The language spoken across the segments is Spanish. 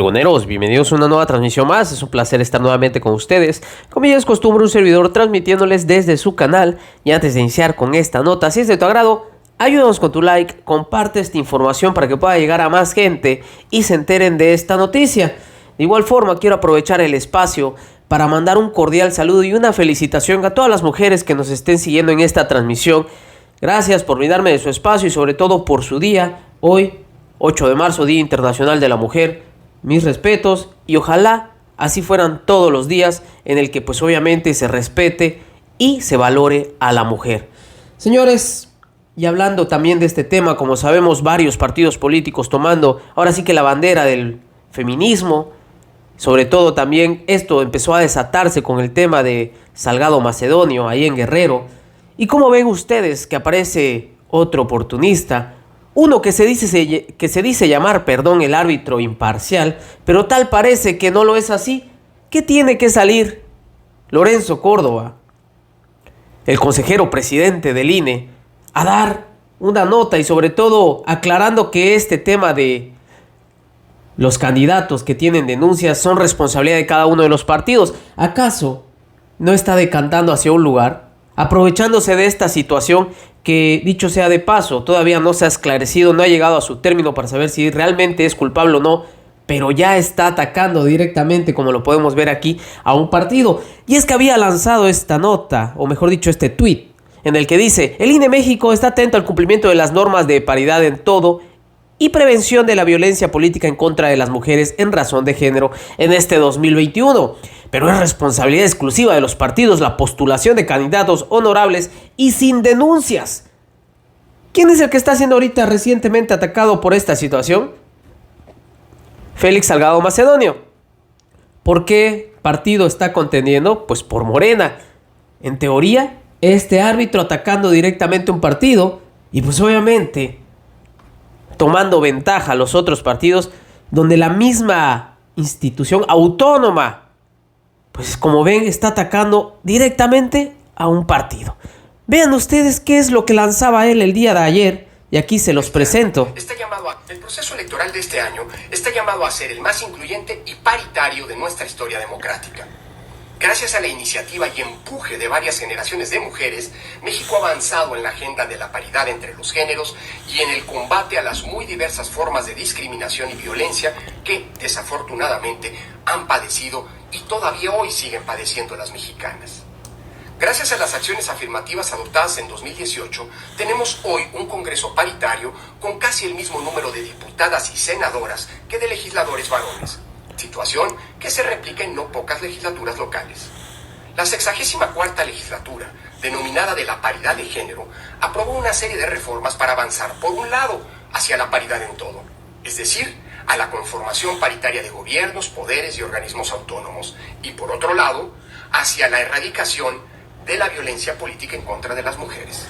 pregoneros, bienvenidos a una nueva transmisión más. Es un placer estar nuevamente con ustedes. Como ya es costumbre, un servidor transmitiéndoles desde su canal. Y antes de iniciar con esta nota, si es de tu agrado, ayúdanos con tu like, comparte esta información para que pueda llegar a más gente y se enteren de esta noticia. De igual forma, quiero aprovechar el espacio para mandar un cordial saludo y una felicitación a todas las mujeres que nos estén siguiendo en esta transmisión. Gracias por brindarme de su espacio y sobre todo por su día, hoy 8 de marzo, Día Internacional de la Mujer. Mis respetos y ojalá así fueran todos los días en el que pues obviamente se respete y se valore a la mujer. Señores, y hablando también de este tema, como sabemos, varios partidos políticos tomando ahora sí que la bandera del feminismo. Sobre todo también esto empezó a desatarse con el tema de Salgado Macedonio ahí en Guerrero. ¿Y cómo ven ustedes que aparece otro oportunista? Uno que se dice llamar, el árbitro imparcial, pero tal parece que no lo es así. ¿Qué tiene que salir Lorenzo Córdoba, el consejero presidente del INE, a dar una nota y sobre todo aclarando que este tema de los candidatos que tienen denuncias son responsabilidad de cada uno de los partidos? ¿Acaso no está decantando hacia un lugar, aprovechándose de esta situación que, dicho sea de paso, todavía no se ha esclarecido, no ha llegado a su término para saber si realmente es culpable o no, pero ya está atacando directamente, como lo podemos ver aquí, a un partido? Y es que había lanzado esta nota, o mejor dicho este tweet, en el que dice: el INE México está atento al cumplimiento de las normas de paridad en todo y prevención de la violencia política en contra de las mujeres en razón de género en este 2021. Pero es responsabilidad exclusiva de los partidos la postulación de candidatos honorables y sin denuncias. ¿Quién es el que está siendo ahorita recientemente atacado por esta situación? Félix Salgado Macedonio. ¿Por qué partido está contendiendo? Pues por Morena. En teoría, este árbitro atacando directamente un partido y pues obviamente tomando ventaja a los otros partidos donde la misma institución autónoma, pues como ven, está atacando directamente a un partido. Vean ustedes qué es lo que lanzaba él el día de ayer y aquí se los presento. El proceso electoral de este año está llamado a ser el más incluyente y paritario de nuestra historia democrática. Gracias a la iniciativa y empuje de varias generaciones de mujeres, México ha avanzado en la agenda de la paridad entre los géneros y en el combate a las muy diversas formas de discriminación y violencia que, desafortunadamente, han padecido y todavía hoy siguen padeciendo las mexicanas. Gracias a las acciones afirmativas adoptadas en 2018, tenemos hoy un Congreso paritario con casi el mismo número de diputadas y senadoras que de legisladores varones. Situación que se replica en no pocas legislaturas locales. La 64ª legislatura, denominada de la paridad de género, aprobó una serie de reformas para avanzar, por un lado, hacia la paridad en todo, es decir, a la conformación paritaria de gobiernos, poderes y organismos autónomos, y por otro lado, hacia la erradicación de la violencia política en contra de las mujeres.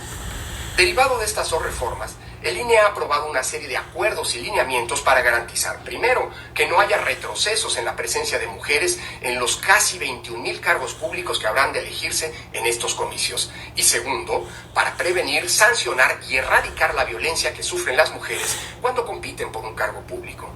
Derivado de estas dos reformas, el INE ha aprobado una serie de acuerdos y lineamientos para garantizar, primero, que no haya retrocesos en la presencia de mujeres en los casi 21,000 cargos públicos que habrán de elegirse en estos comicios, y segundo, para prevenir, sancionar y erradicar la violencia que sufren las mujeres cuando compiten por un cargo público.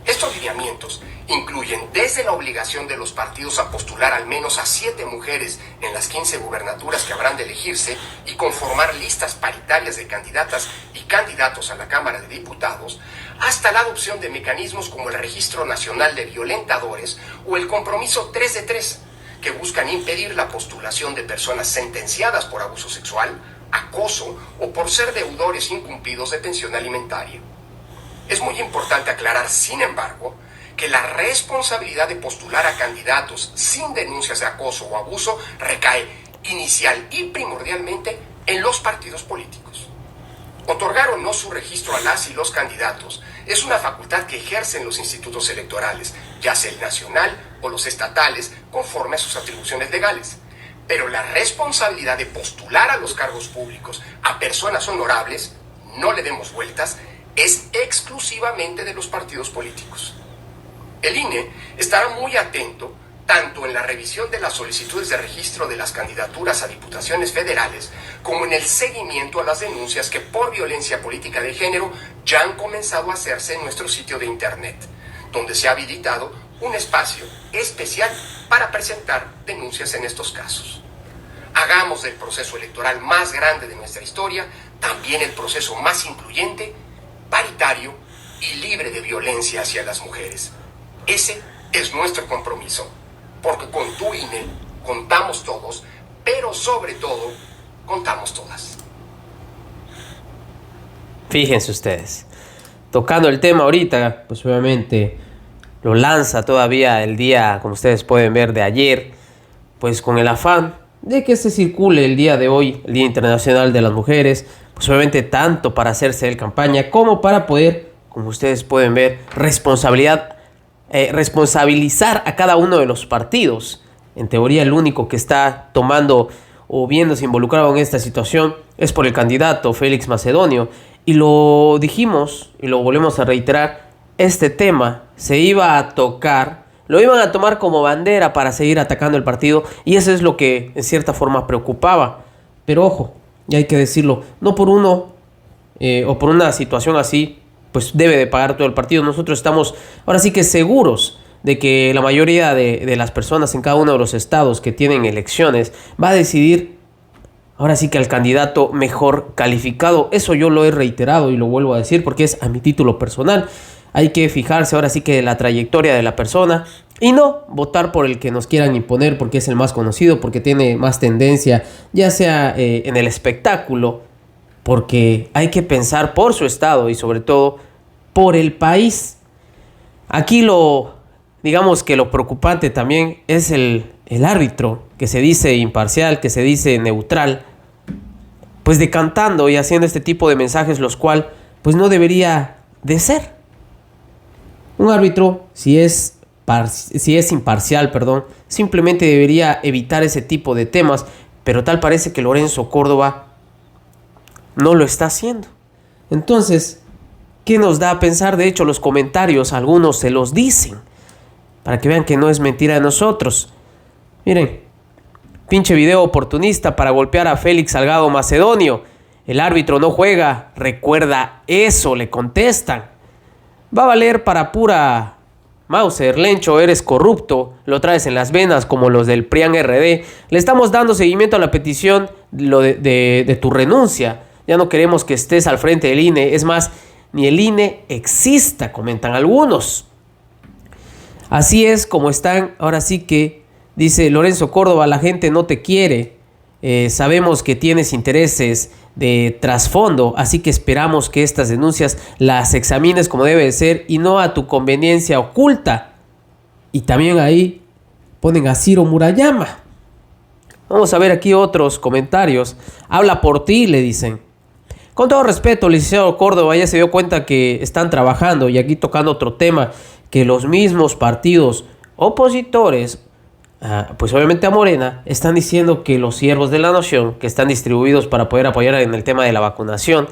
Estos lineamientos incluyen desde la obligación de los partidos a postular al menos a 7 mujeres en las 15 gubernaturas que habrán de elegirse y conformar listas paritarias de candidatas y candidatos a la Cámara de Diputados, hasta la adopción de mecanismos como el Registro Nacional de Violentadores o el Compromiso 3 de 3, que buscan impedir la postulación de personas sentenciadas por abuso sexual, acoso o por ser deudores incumplidos de pensión alimentaria. Es muy importante aclarar, sin embargo, que la responsabilidad de postular a candidatos sin denuncias de acoso o abuso recae inicial y primordialmente en los partidos políticos. Otorgar o no su registro a las y los candidatos es una facultad que ejercen los institutos electorales, ya sea el nacional o los estatales, conforme a sus atribuciones legales. Pero la responsabilidad de postular a los cargos públicos a personas honorables, no le demos vueltas, es exclusivamente de los partidos políticos. El INE estará muy atento tanto en la revisión de las solicitudes de registro de las candidaturas a diputaciones federales como en el seguimiento a las denuncias que por violencia política de género ya han comenzado a hacerse en nuestro sitio de internet, donde se ha habilitado un espacio especial para presentar denuncias en estos casos. Hagamos del proceso electoral más grande de nuestra historia también el proceso más incluyente, paritario y libre de violencia hacia las mujeres. Ese es nuestro compromiso, porque con tu INE contamos todos, pero sobre todo contamos todas. Fíjense ustedes, tocando el tema ahorita, pues obviamente lo lanza todavía el día, como ustedes pueden ver, de ayer, pues con el afán de que se circule el día de hoy, el Día Internacional de las Mujeres, pues obviamente tanto para hacerse de campaña como para poder, como ustedes pueden ver, responsabilizar a cada uno de los partidos. En teoría el único que está tomando o viéndose involucrado en esta situación es por el candidato Félix Macedonio. Y lo dijimos y lo volvemos a reiterar, este tema se iba a tocar, lo iban a tomar como bandera para seguir atacando el partido, y eso es lo que en cierta forma preocupaba. Pero ojo, y hay que decirlo, no por uno o por una situación así, pues debe de pagar todo el partido. Nosotros estamos ahora sí que seguros de que la mayoría de las personas en cada uno de los estados que tienen elecciones va a decidir ahora sí que al candidato mejor calificado. Eso yo lo he reiterado y lo vuelvo a decir porque es a mi título personal. Hay que fijarse ahora sí que la trayectoria de la persona y no votar por el que nos quieran imponer porque es el más conocido, porque tiene más tendencia, ya sea en el espectáculo, porque hay que pensar por su estado y sobre todo por el país. Aquí digamos que lo preocupante también es el árbitro, que se dice imparcial, que se dice neutral, pues decantando y haciendo este tipo de mensajes, los cuales pues no debería de ser. Un árbitro, si es imparcial, simplemente debería evitar ese tipo de temas, pero tal parece que Lorenzo Córdoba no lo está haciendo. Entonces, ¿qué nos da a pensar? De hecho, los comentarios, algunos se los dicen, para que vean que no es mentira de nosotros. Miren, pinche video oportunista para golpear a Félix Salgado Macedonio. El árbitro no juega, recuerda eso, le contestan. Va a valer para pura Mauser, Lencho, eres corrupto, lo traes en las venas como los del PRIAN RD. Le estamos dando seguimiento a la petición de tu renuncia. Ya no queremos que estés al frente del INE. Es más, ni el INE exista, comentan algunos. Así es como están, ahora sí que, dice Lorenzo Córdoba, la gente no te quiere. Sabemos que tienes intereses de trasfondo, así que esperamos que estas denuncias las examines como debe de ser y no a tu conveniencia oculta. Y también ahí ponen a Ciro Murayama. Vamos a ver aquí otros comentarios. Habla por ti, le dicen. Con todo respeto, licenciado Córdoba, ya se dio cuenta que están trabajando, y aquí tocando otro tema, que los mismos partidos opositores, pues obviamente a Morena, están diciendo que los siervos de la nación, que están distribuidos para poder apoyar en el tema de la vacunación,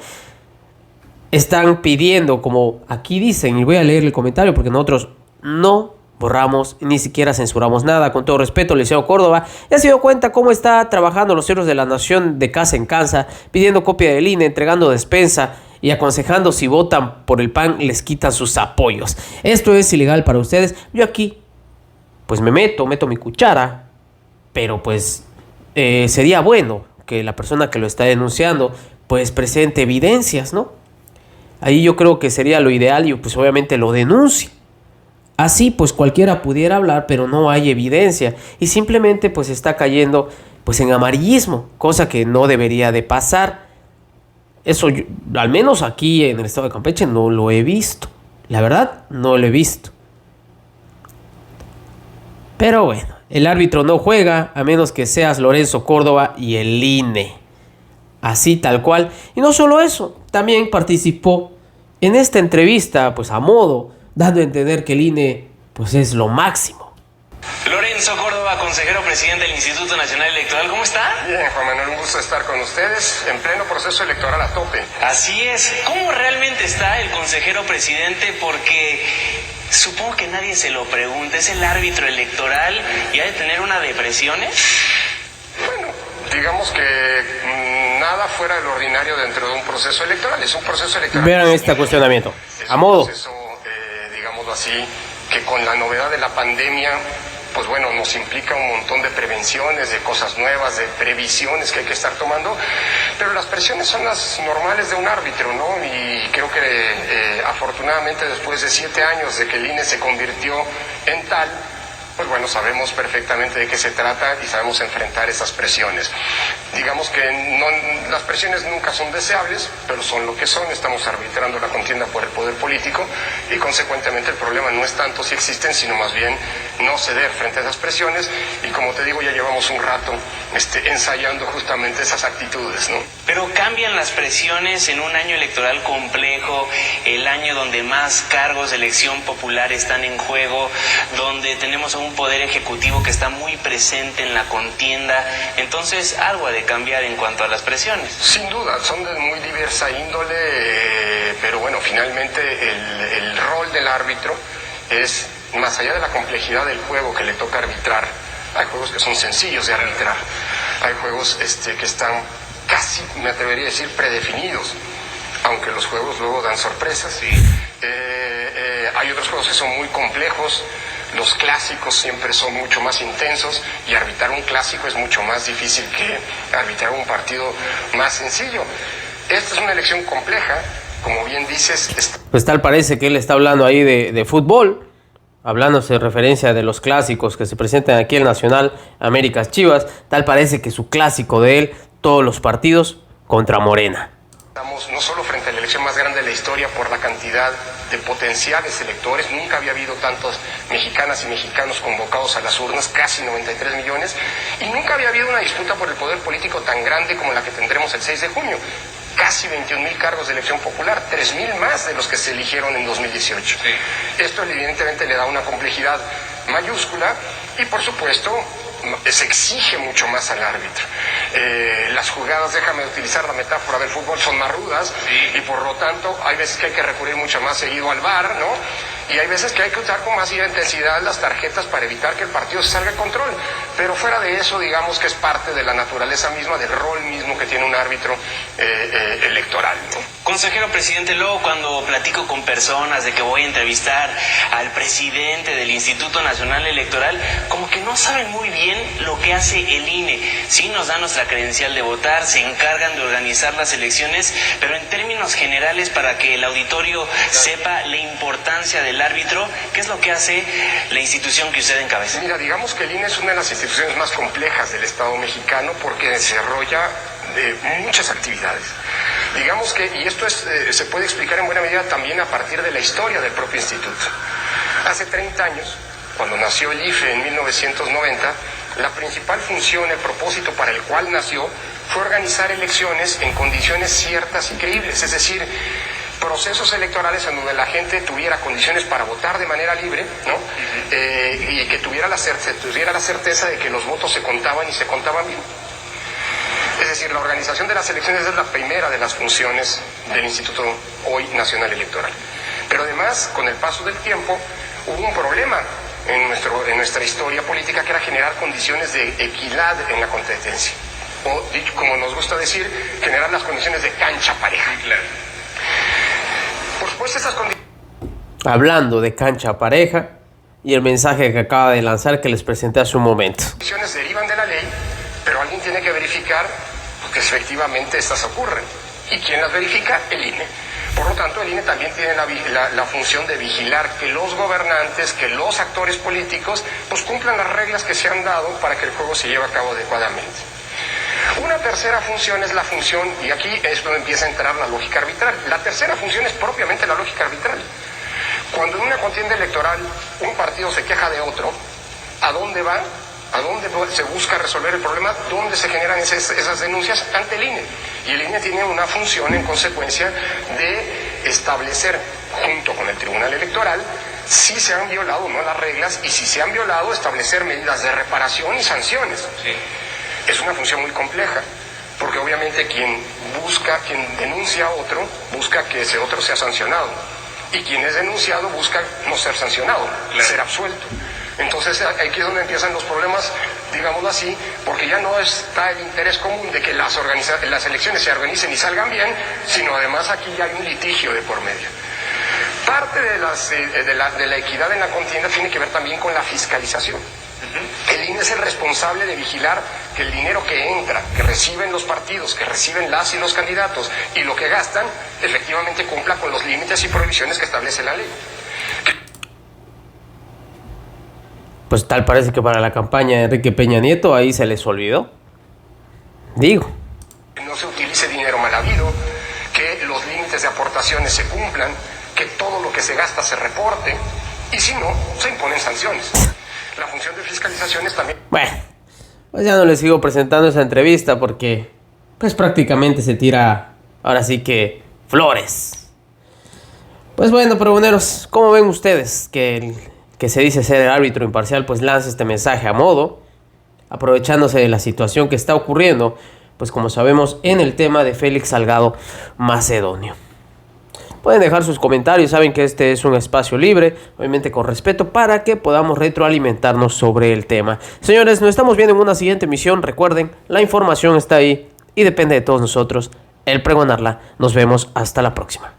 están pidiendo, como aquí dicen, y voy a leer el comentario porque nosotros no borramos ni siquiera censuramos nada. Con todo respeto, Liceo Córdoba, ya se dio cuenta cómo está trabajando los siervos de la nación de casa en casa, pidiendo copia del INE, entregando despensa y aconsejando si votan por el PAN les quitan sus apoyos. Esto es ilegal para ustedes. Yo aquí pues meto mi cuchara, pero pues sería bueno que la persona que lo está denunciando pues presente evidencias, ¿no? Ahí yo creo que sería lo ideal y pues obviamente lo denuncie. Así pues cualquiera pudiera hablar, pero no hay evidencia y simplemente pues está cayendo pues en amarillismo, cosa que no debería de pasar. Eso yo, al menos aquí en el estado de Campeche, no lo he visto. La verdad, no lo he visto. Pero bueno, el árbitro no juega a menos que seas Lorenzo Córdoba y el INE. Así tal cual. Y no solo eso, también participó en esta entrevista, pues a modo, dando a entender que el INE pues es lo máximo. Lorenzo Córdoba, consejero presidente del Instituto Nacional Electoral, ¿cómo está? Bien, Juan Manuel, un gusto estar con ustedes en pleno proceso electoral a tope. Así es. ¿Cómo realmente está el consejero presidente? Porque supongo que nadie se lo pregunta. ¿Es el árbitro electoral y ha de tener una depresión? Bueno, digamos que nada fuera de lo ordinario dentro de un proceso electoral. Es un proceso electoral. Vean este cuestionamiento. A modo. Proceso, digamos, digámoslo así, que con la novedad de la pandemia, pues bueno, nos implica un montón de prevenciones, de cosas nuevas, de previsiones que hay que estar tomando, pero las presiones son las normales de un árbitro, ¿no? Y creo que afortunadamente después de 7 años de que el INE se convirtió en tal, pues bueno, sabemos perfectamente de qué se trata y sabemos enfrentar esas presiones. Digamos que las presiones nunca son deseables, pero son lo que son. Estamos arbitrando la contienda por el poder político y consecuentemente el problema no es tanto si existen, sino más bien no ceder frente a esas presiones. Y como te digo, ya llevamos un rato ensayando justamente esas actitudes, ¿no? Pero cambian las presiones en un año electoral complejo, el año donde más cargos de elección popular están en juego, donde tenemos a un poder ejecutivo que está muy presente en la contienda. Entonces, algo ha de cambiar en cuanto a las presiones. Sin duda, son de muy diversa índole, pero bueno, finalmente el rol del árbitro es, más allá de la complejidad del juego que le toca arbitrar, hay juegos que son sencillos de arbitrar, hay juegos que están casi, me atrevería a decir, predefinidos, aunque los juegos luego dan sorpresas. Sí. Hay otros juegos que son muy complejos, los clásicos siempre son mucho más intensos y arbitrar un clásico es mucho más difícil que arbitrar un partido más sencillo. Esta es una elección compleja, como bien dices. Pues tal parece que él está hablando ahí de fútbol, hablándose de referencia de los clásicos que se presentan aquí en Nacional, Américas Chivas. Tal parece que su clásico de él, todos los partidos contra Morena. Estamos no solo frente a la elección más grande de la historia por la cantidad de potenciales electores, nunca había habido tantos mexicanas y mexicanos convocados a las urnas, casi 93 millones, y nunca había habido una disputa por el poder político tan grande como la que tendremos el 6 de junio. Casi 21,000 cargos de elección popular, 3,000 más de los que se eligieron en 2018. Sí. Esto evidentemente le da una complejidad mayúscula y por supuesto se exige mucho más al árbitro. Las jugadas, déjame utilizar la metáfora del fútbol, son más rudas, sí, y por lo tanto hay veces que hay que recurrir mucho más seguido al VAR, ¿no? Y hay veces que hay que usar con más intensidad las tarjetas para evitar que el partido se salga de control. Pero fuera de eso, digamos que es parte de la naturaleza misma, del rol mismo que tiene un árbitro electoral, ¿no? Consejero presidente, luego cuando platico con personas de que voy a entrevistar al presidente del Instituto Nacional Electoral, como que no saben muy bien lo que hace el INE. Sí nos dan nuestra credencial de votar, se encargan de organizar las elecciones, pero en términos generales, para que el auditorio sepa la importancia del árbitro, ¿qué es lo que hace la institución que usted encabeza? Mira, digamos que el INE es una de las instituciones más complejas del Estado mexicano porque desarrolla muchas actividades. Digamos que, y esto se puede explicar en buena medida también a partir de la historia del propio instituto. Hace 30 años, cuando nació el IFE en 1990, la principal función, el propósito para el cual nació, fue organizar elecciones en condiciones ciertas y creíbles, es decir, procesos electorales en donde la gente tuviera condiciones para votar de manera libre, ¿no? Y que tuviera la certeza de que los votos se contaban y se contaban bien. Es decir, la organización de las elecciones es la primera de las funciones del Instituto hoy Nacional Electoral. Pero además, con el paso del tiempo, hubo un problema en nuestra historia política, que era generar condiciones de equidad en la competencia. O, dicho, como nos gusta decir, generar las condiciones de cancha pareja. Claro. Por supuesto, esas condiciones... Hablando de cancha pareja y el mensaje que acaba de lanzar que les presenté hace un momento. Las condiciones derivan de la ley, pero alguien tiene que verificar que efectivamente estas ocurren. ¿Y quién las verifica? El INE. Por lo tanto, el INE también tiene la función de vigilar que los gobernantes, que los actores políticos, pues cumplan las reglas que se han dado para que el juego se lleve a cabo adecuadamente. Una tercera función es la función, y aquí es donde empieza a entrar la lógica arbitral. La tercera función es propiamente la lógica arbitral. Cuando en una contienda electoral un partido se queja de otro, ¿a dónde va? ¿A dónde se busca resolver el problema? ¿Dónde se generan esas denuncias? Ante el INE. Y el INE tiene una función, en consecuencia, de establecer, junto con el Tribunal Electoral, si se han violado o no las reglas, y si se han violado, establecer medidas de reparación y sanciones. Sí. Es una función muy compleja, porque obviamente quien denuncia a otro, busca que ese otro sea sancionado. Y quien es denunciado busca no ser sancionado, claro, ser absuelto. Entonces aquí es donde empiezan los problemas, digámoslo así, porque ya no está el interés común de que las elecciones se organicen y salgan bien, sino además aquí ya hay un litigio de por medio. Parte de la equidad en la contienda tiene que ver también con la fiscalización. El INE es el responsable de vigilar que el dinero que entra, que reciben los partidos, que reciben las y los candidatos y lo que gastan, efectivamente cumpla con los límites y prohibiciones que establece la ley. Pues tal parece que para la campaña de Enrique Peña Nieto ahí se les olvidó. Digo. Que no se utilice dinero mal habido, que los límites de aportaciones se cumplan, que todo lo que se gasta se reporte y si no, se imponen sanciones. La función de fiscalización es también... Bueno, pues ya no les sigo presentando esa entrevista porque pues prácticamente se tira ahora sí que flores. Pues bueno, pregoneros, ¿cómo ven ustedes que el que se dice ser el árbitro imparcial pues lanza este mensaje a modo, aprovechándose de la situación que está ocurriendo, pues como sabemos en el tema de Félix Salgado Macedonio? Pueden dejar sus comentarios, saben que este es un espacio libre, obviamente con respeto, para que podamos retroalimentarnos sobre el tema. Señores, nos estamos viendo en una siguiente emisión. Recuerden, la información está ahí y depende de todos nosotros el pregonarla. Nos vemos hasta la próxima.